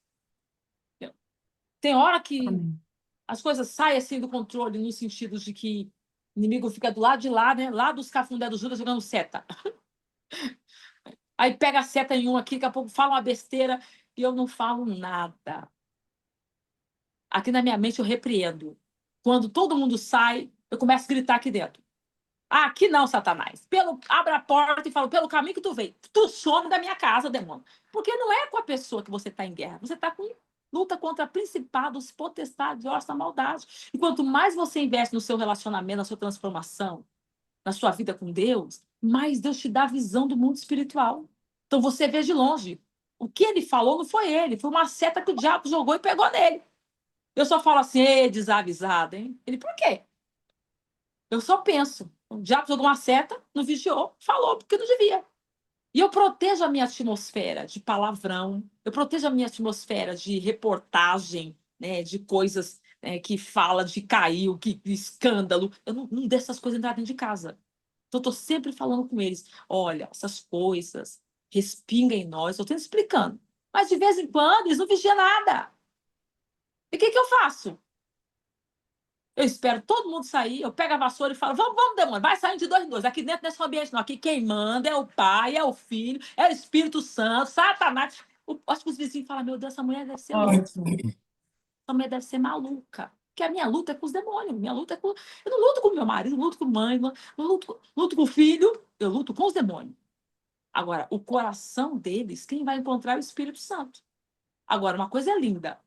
Tem hora que Amém. as coisas saem assim do controle, no sentido de que o inimigo fica do lado de lá, né? Lá dos cafundé do Judas jogando seta. Aí pega a seta em um aqui, daqui a pouco fala uma besteira e eu não falo nada. Aqui na minha mente eu repreendo. Quando todo mundo sai, eu começo a gritar aqui dentro. Aqui não, Satanás. Abre a porta e fala, pelo caminho que tu veio. Tu some da minha casa, demônio. Porque não é com a pessoa que você está em guerra. Você está com luta contra principados, potestades, ossos da maldade. E quanto mais você investe no seu relacionamento, na sua transformação, na sua vida com Deus, mais Deus te dá a visão do mundo espiritual. Então você vê de longe. O que ele falou não foi ele, foi uma seta que o diabo jogou e pegou nele. Eu só falo assim, ei, desavisado, hein? Ele, por quê? Eu só penso. O diabo jogou uma seta, não vigiou, falou porque não devia. E eu protejo a minha atmosfera de palavrão, eu protejo a minha atmosfera de reportagem, né, de coisas que fala de caiu, de escândalo. Eu não deixo essas coisas entrar dentro de casa. Então, eu estou sempre falando com eles: olha, essas coisas respingam em nós. Eu estou explicando. Mas de vez em quando eles não vigiam nada. E o que que eu faço? Eu espero todo mundo sair, eu pego a vassoura e falo, vamos, demônio, vai saindo de 2 em 2. Aqui dentro desse ambiente não. Aqui quem manda é o Pai, é o Filho, é o Espírito Santo, Satanás. Acho que os vizinhos falam, meu Deus, essa mulher deve ser louca. Essa mulher deve ser maluca. Porque a minha luta é com os demônios. Minha luta é com... Eu não luto com meu marido, não luto com mãe, não luto com o filho. Eu luto com os demônios. Agora, o coração deles, quem vai encontrar é o Espírito Santo. Agora, uma coisa é linda.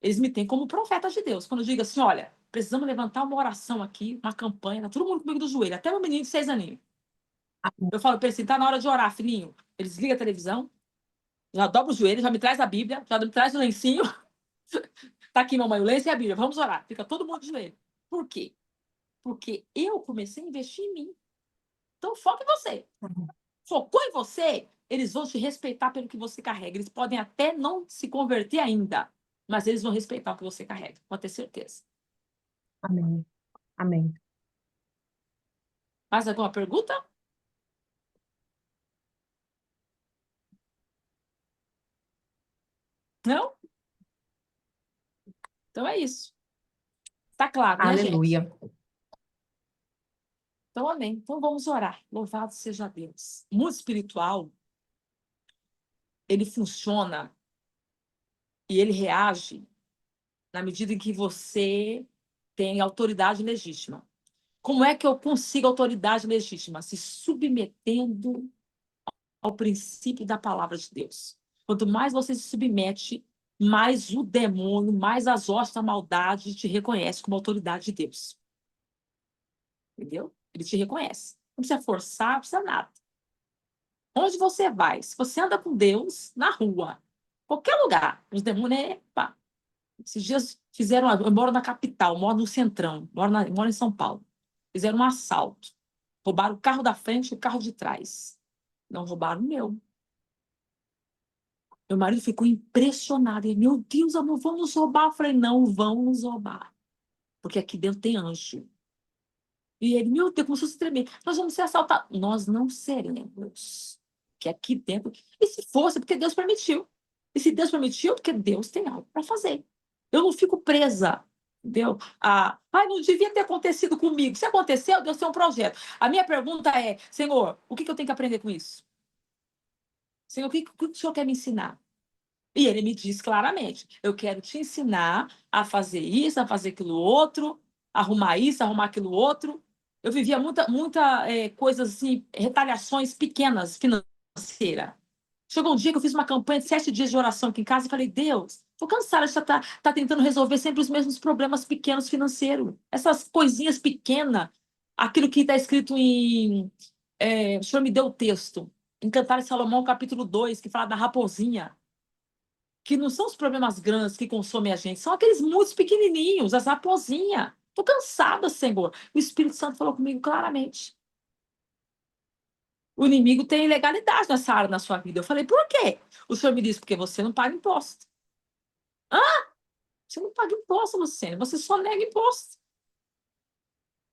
Eles me têm como profeta de Deus. Quando eu digo assim, olha, precisamos levantar uma oração aqui, uma campanha, tá todo mundo comigo do joelho, até meu menino de 6 aninhos. Eu falo para eles assim, tá na hora de orar, filhinho. Eles ligam a televisão, já dobram o joelho, já me traz a Bíblia, já me traz o lencinho. Tá aqui, mamãe, o lenço e a Bíblia, vamos orar. Fica todo mundo de joelho. Por quê? Porque eu comecei a investir em mim. Então, foca em você. Focou em você, eles vão te respeitar pelo que você carrega. Eles podem até não se converter ainda, mas eles vão respeitar o que você carrega, pode ter certeza. Amém. Amém. Mais alguma pergunta? Não? Então é isso. Tá claro, né, gente? Aleluia. Então, amém. Então vamos orar. Louvado seja Deus. O mundo espiritual, ele funciona e ele reage na medida em que você tem autoridade legítima. Como é que eu consigo autoridade legítima? Se submetendo ao princípio da palavra de Deus. Quanto mais você se submete, mais o demônio, mais as hostes da maldade te reconhece como autoridade de Deus. Entendeu? Ele te reconhece. Não precisa forçar, não precisa nada. Onde você vai? Se você anda com Deus, na rua, qualquer lugar, os demônios, epa. Esses dias fizeram, eu moro na capital, moro no Centrão, moro em São Paulo. Fizeram um assalto. Roubaram o carro da frente e o carro de trás. Não roubaram o meu. Meu marido ficou impressionado. Ele, meu Deus, amor, vão nos roubar. Eu falei, não vão nos roubar. Porque aqui dentro tem anjo. E ele, meu Deus, começou a se tremer. Nós vamos ser assaltados. Nós não seremos. Que aqui dentro... E se fosse, porque Deus permitiu. E se Deus permitiu, porque Deus tem algo para fazer. Eu não fico presa, entendeu? Não devia ter acontecido comigo. Se aconteceu, Deus tem um projeto. A minha pergunta é, Senhor, o que eu tenho que aprender com isso? Senhor, o que o Senhor quer me ensinar? E ele me diz claramente, eu quero te ensinar a fazer isso, a fazer aquilo outro, arrumar isso, arrumar aquilo outro. Eu vivia muita coisas assim, retaliações pequenas financeiras. Chegou um dia que eu fiz uma campanha de 7 dias de oração aqui em casa e falei, Deus, estou cansada de estar tentando resolver sempre os mesmos problemas pequenos financeiros. Essas coisinhas pequenas, aquilo que está escrito em... o Senhor me deu o texto, em Cantares de Salomão, capítulo 2, que fala da raposinha, que não são os problemas grandes que consomem a gente, são aqueles muitos pequenininhos, as raposinhas. Estou cansada, Senhor. O Espírito Santo falou comigo claramente. O inimigo tem ilegalidade nessa área na sua vida. Eu falei, por quê? O Senhor me disse, porque você não paga imposto. Você não paga imposto, Luciene. Você só nega imposto.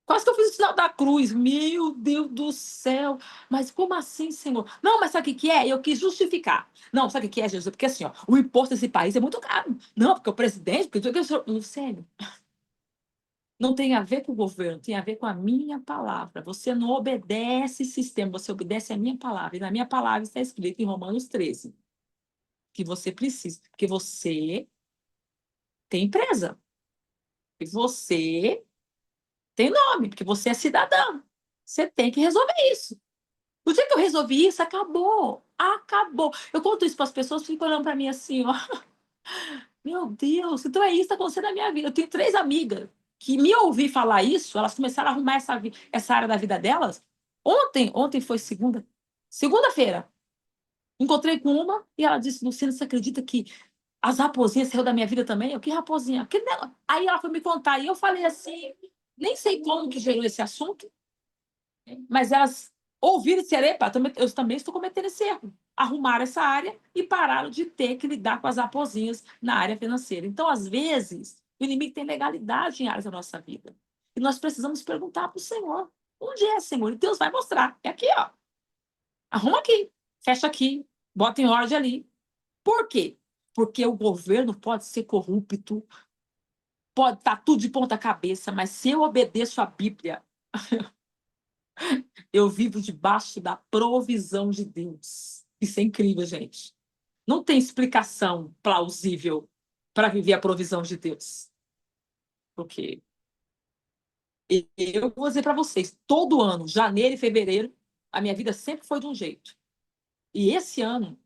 Quase que eu fiz o sinal da cruz. Meu Deus do céu. Mas como assim, Senhor? Não, mas sabe o que é? Eu quis justificar. Não, sabe o que é, Jesus? Porque assim, ó, o imposto desse país é muito caro. Não, porque o presidente... Porque... Luciene, não tem a ver com o governo, tem a ver com a minha palavra. Você não obedece sistema, você obedece a minha palavra. E na minha palavra está escrito em Romanos 13 que você precisa, porque você tem empresa, porque você tem nome, porque você é cidadão. Você tem que resolver isso. O dia que eu resolvi isso, acabou. Acabou. Eu conto isso para as pessoas, ficam olhando para mim assim, ó. Meu Deus, então é isso que está acontecendo na minha vida. Eu tenho 3 amigas que me ouvir falar isso, elas começaram a arrumar essa área da vida delas. Ontem foi segunda-feira. Encontrei com uma e ela disse, Luciana, você acredita que as raposinhas saíram da minha vida também? Eu, que raposinha? Aí ela foi me contar e eu falei assim, nem sei como que gerou esse assunto, mas elas ouviram e disseram, epa, eu também estou cometendo esse erro. Arrumaram essa área e pararam de ter que lidar com as raposinhas na área financeira. Então, às vezes, o inimigo tem legalidade em áreas da nossa vida. E nós precisamos perguntar para o Senhor, onde é, Senhor? E Deus vai mostrar. É aqui, ó. Arruma aqui, fecha aqui, bota em ordem ali. Por quê? Porque o governo pode ser corrupto, pode estar tudo de ponta cabeça, mas se eu obedeço a Bíblia, eu vivo debaixo da provisão de Deus. Isso é incrível, gente. Não tem explicação plausível para viver a provisão de Deus. Porque eu vou dizer para vocês, todo ano, janeiro e fevereiro, a minha vida sempre foi de um jeito. E esse ano,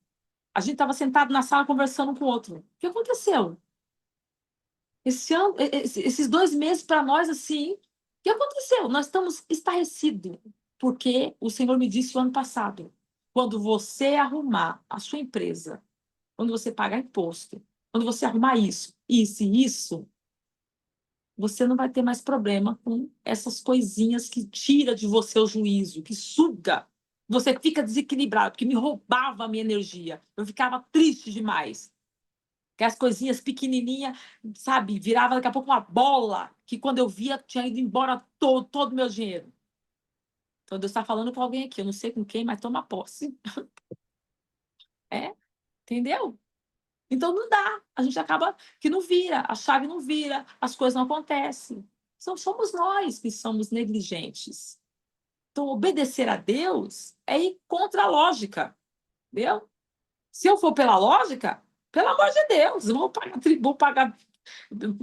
a gente estava sentado na sala conversando um com o outro. O que aconteceu? Esse ano, esses 2 meses para nós, assim, o que aconteceu? Nós estamos estarrecidos, porque o Senhor me disse o ano passado, quando você arrumar a sua empresa, quando você pagar imposto, quando você arrumar isso, isso e isso, você não vai ter mais problema com essas coisinhas que tira de você o juízo, que suga. Você fica desequilibrado, porque me roubava a minha energia. Eu ficava triste demais. Que as coisinhas pequenininhas, sabe, virava daqui a pouco uma bola, que quando eu via, tinha ido embora todo o meu dinheiro. Então, Deus está falando com alguém aqui, eu não sei com quem, mas toma posse. É, entendeu? Então, não dá. A gente acaba que não vira, a chave não vira, as coisas não acontecem. Somos nós que somos negligentes. Então, obedecer a Deus é ir contra a lógica, entendeu? Se eu for pela lógica, pelo amor de Deus, vou pagar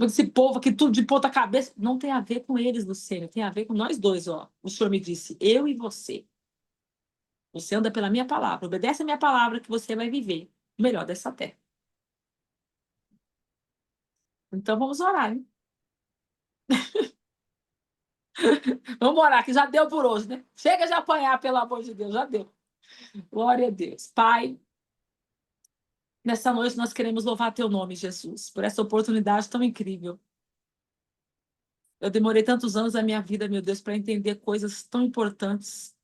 esse povo aqui tudo de ponta cabeça. Não tem a ver com eles, Luciano, tem a ver com nós dois, ó. O Senhor me disse, eu e você. Você anda pela minha palavra, obedece a minha palavra que você vai viver o melhor dessa terra. Então vamos orar, hein? Vamos orar, que já deu por hoje, né? Chega de apanhar, pelo amor de Deus, já deu. Glória a Deus. Pai, nessa noite nós queremos louvar teu nome, Jesus, por essa oportunidade tão incrível. Eu demorei tantos anos da minha vida, meu Deus, para entender coisas tão importantes.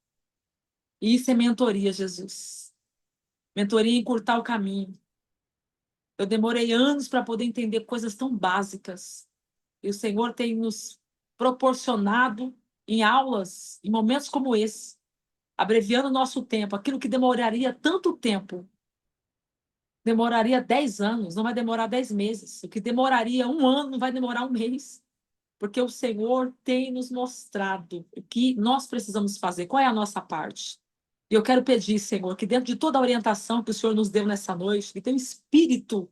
E isso é mentoria, Jesus. Mentoria encurtar o caminho. Eu demorei anos para poder entender coisas tão básicas. E o Senhor tem nos proporcionado em aulas, em momentos como esse, abreviando o nosso tempo, aquilo que demoraria tanto tempo, demoraria 10 anos, não vai demorar 10 meses. O que demoraria um ano, não vai demorar um mês. Porque o Senhor tem nos mostrado o que nós precisamos fazer, qual é a nossa parte. E eu quero pedir, Senhor, que dentro de toda a orientação que o Senhor nos deu nessa noite, que teu Espírito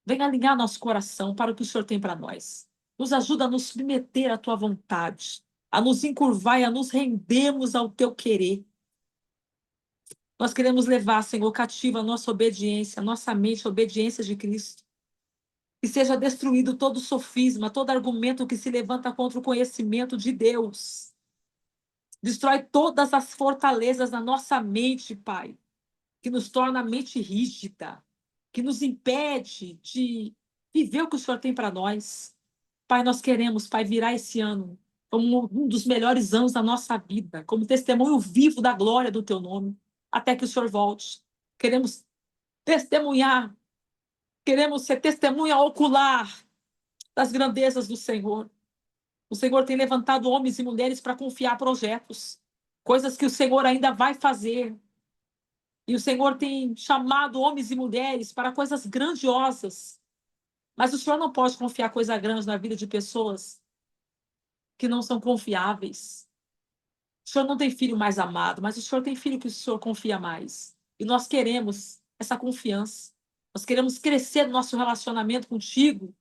venha alinhar nosso coração para o que o Senhor tem para nós. Nos ajuda a nos submeter à tua vontade, a nos encurvar e a nos rendermos ao teu querer. Nós queremos levar, Senhor, cativa a nossa obediência, a nossa mente, a obediência de Cristo. Que seja destruído todo sofisma, todo argumento que se levanta contra o conhecimento de Deus. Destrói todas as fortalezas na nossa mente, Pai, que nos torna a mente rígida, que nos impede de viver o que o Senhor tem para nós. Pai, nós queremos, Pai, virar esse ano como um dos melhores anos da nossa vida, como testemunho vivo da glória do Teu nome, até que o Senhor volte. Queremos testemunhar, queremos ser testemunha ocular das grandezas do Senhor. O Senhor tem levantado homens e mulheres para confiar projetos, coisas que o Senhor ainda vai fazer. E o Senhor tem chamado homens e mulheres para coisas grandiosas. Mas o Senhor não pode confiar coisa grande na vida de pessoas que não são confiáveis. O Senhor não tem filho mais amado, mas o Senhor tem filho que o Senhor confia mais. E nós queremos essa confiança. Nós queremos crescer no nosso relacionamento contigo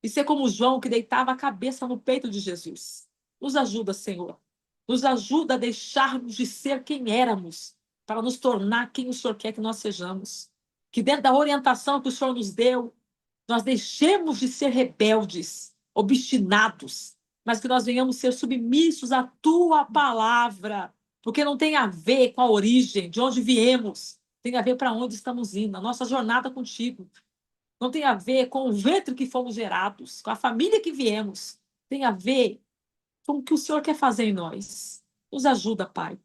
e ser como João, que deitava a cabeça no peito de Jesus. Nos ajuda, Senhor. Nos ajuda a deixarmos de ser quem éramos, para nos tornar quem o Senhor quer que nós sejamos. Que dentro da orientação que o Senhor nos deu, nós deixemos de ser rebeldes, obstinados, mas que nós venhamos ser submissos à tua palavra, porque não tem a ver com a origem, de onde viemos, tem a ver para onde estamos indo, a nossa jornada contigo. Não tem a ver com o ventre que fomos gerados, com a família que viemos. Tem a ver com o que o Senhor quer fazer em nós. Nos ajuda, Pai.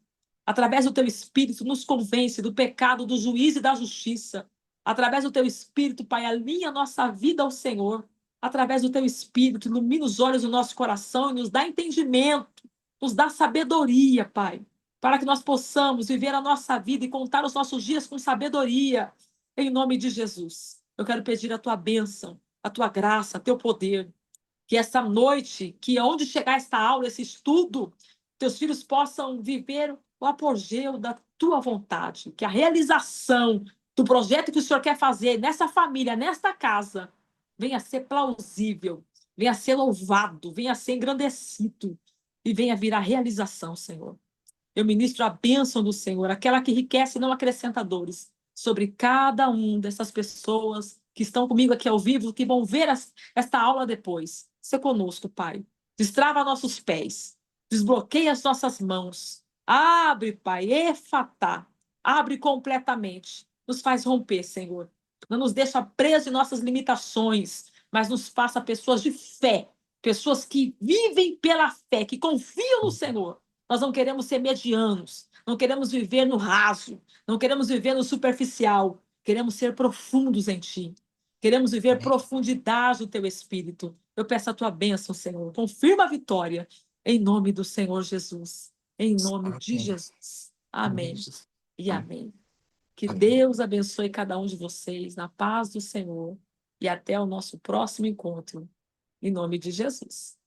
Através do teu Espírito, nos convence do pecado, do juízo e da justiça. Através do teu Espírito, Pai, alinha a nossa vida ao Senhor. Através do teu Espírito, ilumina os olhos do nosso coração e nos dá entendimento, nos dá sabedoria, Pai, para que nós possamos viver a nossa vida e contar os nossos dias com sabedoria. Em nome de Jesus, eu quero pedir a tua bênção, a tua graça, teu poder, que essa noite, que onde chegar esta aula, esse estudo, teus filhos possam viver o apogeu da tua vontade, que a realização do projeto que o Senhor quer fazer nessa família, nesta casa, venha a ser plausível, venha a ser louvado, venha a ser engrandecido e venha vir a realização, Senhor. Eu ministro a bênção do Senhor, aquela que enriquece e não acrescenta dores, sobre cada um dessas pessoas que estão comigo aqui ao vivo, que vão ver esta aula depois. Seja conosco, Pai. Destrava nossos pés, desbloqueia as nossas mãos. Abre, Pai, efatá. Abre completamente. Nos faz romper, Senhor. Não nos deixa presos em nossas limitações, mas nos faça pessoas de fé, pessoas que vivem pela fé, que confiam no Senhor. Nós não queremos ser medianos, não queremos viver no raso, não queremos viver no superficial, queremos ser profundos em Ti. Queremos viver profundidade do Teu Espírito. Eu peço a Tua bênção, Senhor. Confirma a vitória, em nome do Senhor Jesus. Em nome de Jesus. Amém e amém. Que Deus abençoe cada um de vocês, na paz do Senhor. E até o nosso próximo encontro. Em nome de Jesus.